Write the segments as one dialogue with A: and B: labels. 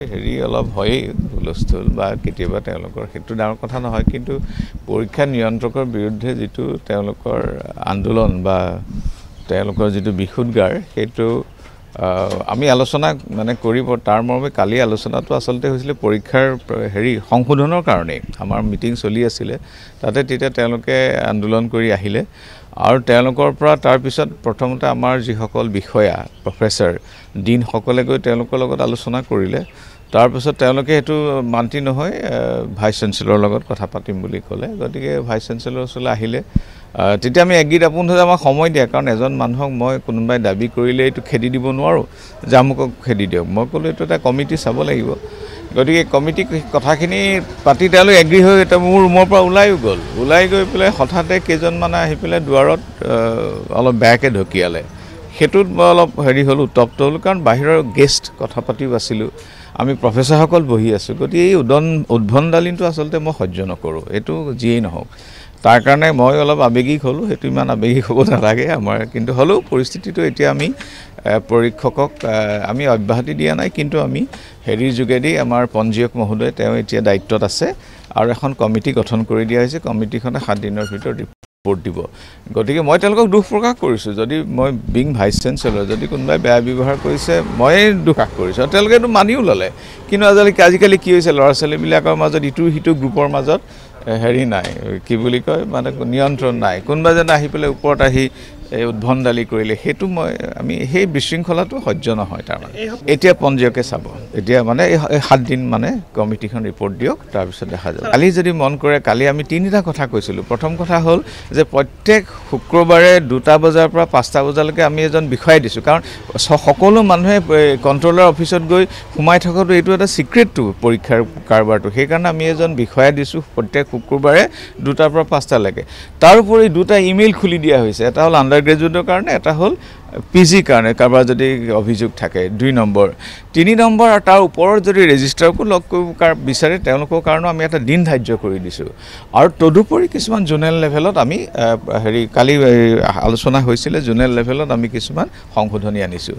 A: হেৰি অলপ হয়েই হুলস্থুল বা কেতিয়াবা তেওঁলোকৰ সেইটো ডাঙৰ কথা নহয়, কিন্তু পৰীক্ষা নিয়ন্ত্ৰকৰ বিৰুদ্ধে যিটো তেওঁলোকৰ আন্দোলন বা তেওঁলোকৰ যিটো বিশুদ্গাৰ সেইটো আমি আলোচনা মানে কৰিব তাৰ মৰ্মে কালি আলোচনাটো আচলতে হৈছিলে পৰীক্ষাৰ হেৰি সংশোধনৰ কাৰণে আমাৰ মিটিং চলি আছিলে তাতে তেতিয়া তেওঁলোকে আন্দোলন কৰি আহিলে আৰু তেওঁলোকৰ পৰা তাৰ পিছত প্ৰথমতে আমাৰ যিসকল বিষয়া প্ৰফেসৰ ডিন সকলে গৈ তেওঁলোকৰ লগত আলোচনা কৰিলে তাৰ পিছত তেওঁলোকে হেতু মান্তি নহয় ভাইস চেঞ্চেলৰ লগত কথা পাতিম বুলি ক'লে গতিকে ভাইস চেঞ্চেলৰ ওচৰলৈ আহিলে তেতিয়া আমি একগিত আপোন হৈ আমাক সময় দিয়া কাৰণ এজন মানুহক মই কোনোবাই দাবী কৰিলে এইটো খেদি দিব নোৱাৰো জামুকক খেদি দিয়ক মই ক'লো এইটো এটা কমিটি চাব লাগিব গতিকে কমিটি কথাখিনি পাতি তেওঁলোক এগ্ৰি হৈ এটা মোৰ ৰুমৰ পৰা ওলাই গৈ পেলাই হঠাতে কেজন মানে আহি পেলাই দুৱাৰত অলপ বেয়াকে ঢকিয়ালে হেতুত মই অলপ হেৰি হল উত্তপ্ত হল কাৰণ বাহিৰৰ গেষ্ট কথা পাতিও আছিলো আমি প্ৰফেসৰ সকল বহি আছো গতি এই উদ্ভণ্ডালিনটো আচলতে মই সহ্য নকৰো এটো জিয়েই নহওক তাৰ কাৰণে মই অলপ আবেগিক হলো হেতু ইমান আবেগিক হ'ব নালাগে আমাৰ কিন্তু হলো পৰিস্থিতিটো এতিয়া আমি পৰীক্ষকক আমি অব্যাহতি দিয়া নাই কিন্তু আমি হেৰিৰ যোগেদি আমাৰ পঞ্জীয়ক মহোদয় তেওঁ এতিয়া দায়িত্বত আছে আৰু এখন কমিটি গঠন কৰি দিয়া হৈছে কমিটিখনে 7 দিনৰ ভিতৰত ৰিপৰ্ট দিব গতিকে মই তেওঁলোকক দুখ প্ৰকাশ কৰিছো যদি মই বিং ভাইস চেঞ্চেলৰ যদি কোনোবাই বেয়া ব্যৱহাৰ কৰিছে মই দুখ প্ৰকাশ কৰিছো তেওঁলোকেটো মানিও ললে কিন্তু আজিকালি কি হৈছে ল'ৰা ছোৱালী বিলাকৰ মাজত ইটো হিটো গ্ৰুপৰ মাজত হেৰি নাই কি বুলি কয় মানে নিয়ন্ত্ৰণ নাই কোনবা যেন আহি পেলে ওপৰত আহি উদ্ভণ্ডালি কৰিলে হেতু মই আমি সেই বিশৃংখলাটো সহ্য নহয় তাৰ মানে এতিয়া পঞ্জীয়কে চাব এতিয়া মানে 7 দিন মানে কমিটিখন ৰিপৰ্ট দিয়ক তাৰ পিছত দেখা যাব কালি যদি মন কৰে কালি আমি তিনিটা কথা কৈছিলো প্ৰথম কথা হল যে প্ৰত্যেক শুক্ৰবাৰে 2টা বজাৰ পৰা 5টা বজালৈকে আমি এজন বিষয় দিছো কাৰণ সকলো মানুহে কন্ট্ৰোলাৰ অফিচত গৈ সোমাই থকাটো এইটো এটা সিক্ৰেটটো পৰীক্ষাৰ কাৰবাৰটো সেই কাৰণে আমি এজন বিষয় দিছো প্ৰত্যেক শুক্ৰবাৰে 2টাৰ পৰা 5টা লৈকে তাৰ উপৰি 2টা ইমেইল খুলি দিয়া হৈছে এটা হল গ্ৰেজুৱেটৰ কাৰণে এটা হল পিজি কাৰণে কাৰবাৰ যদি অভিযোগ থাকে 2 নম্বৰ 3 নম্বৰ আৰু তাৰ ওপৰৰ যদি ৰেজিষ্ট্ৰাৰকো লগ কৰিব বিচাৰে তেওঁলোকৰ কাৰণে আমি এটা দিন ধাৰ্য কৰি দিছো আৰু তদুপৰি কিছুমান জোনেল লেভেলত আমি হেৰি কালি আলোচনা হৈছিল জোনেল লেভেলত আমি কিছুমান সংশোধনী আনিছো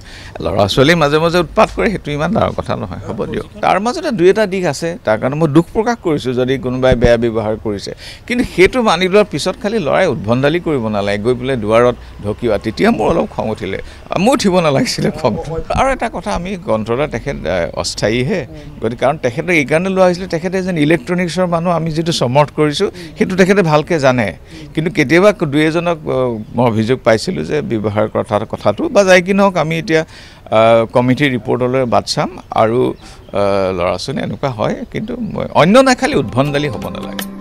A: ল'ৰা ছোৱালী মাজে মাজে উৎপাত কৰে হেতু ইমান ডাঙৰ কথা নহয় হ'ব দিয়ক তাৰ মাজতে দুই এটা দিক আছে তাৰ কাৰণে মই দুখ প্ৰকাশ কৰিছো যদি কোনোবাই বেয়া ব্যৱহাৰ কৰিছে কিন্তু হেতু মানি লোৱাৰ পিছত খালি লৰাই উদ্ভণ্ডালি কৰিব নালাগে গৈ পেলে দুৱাৰত ঢকিওৱা তেতিয়া মোৰ অলপ খং উঠিলে মই উঠিব নালাগিছিলে খং আৰু এটা কথা আমি কন্ট্ৰোলাৰ তেখেত অস্থায়ী হে গতি কাৰণ তেখেতে এই কাৰণে লোৱা হৈছিল তেখেতে যেন ইলেক্ট্ৰনিক্সৰ মানুহ আমি যেটো সমৰ্থ কৰিছো হেতু তেখেতে ভালকে জানে কিন্তু কেতিয়াবা দুই এজনক মই অভিযোগ পাইছিলো যে ব্যৱহাৰ কথাটো বা যাই কি নহওক আমি এতিয়া কমিটি ৰিপৰ্টলৈ বাদ চাম আৰু ল'ৰা ছোৱালী এনেকুৱা হয় কিন্তু অন্য নাই খালি উদ্ভণ্ডালি হ'ব নালাগে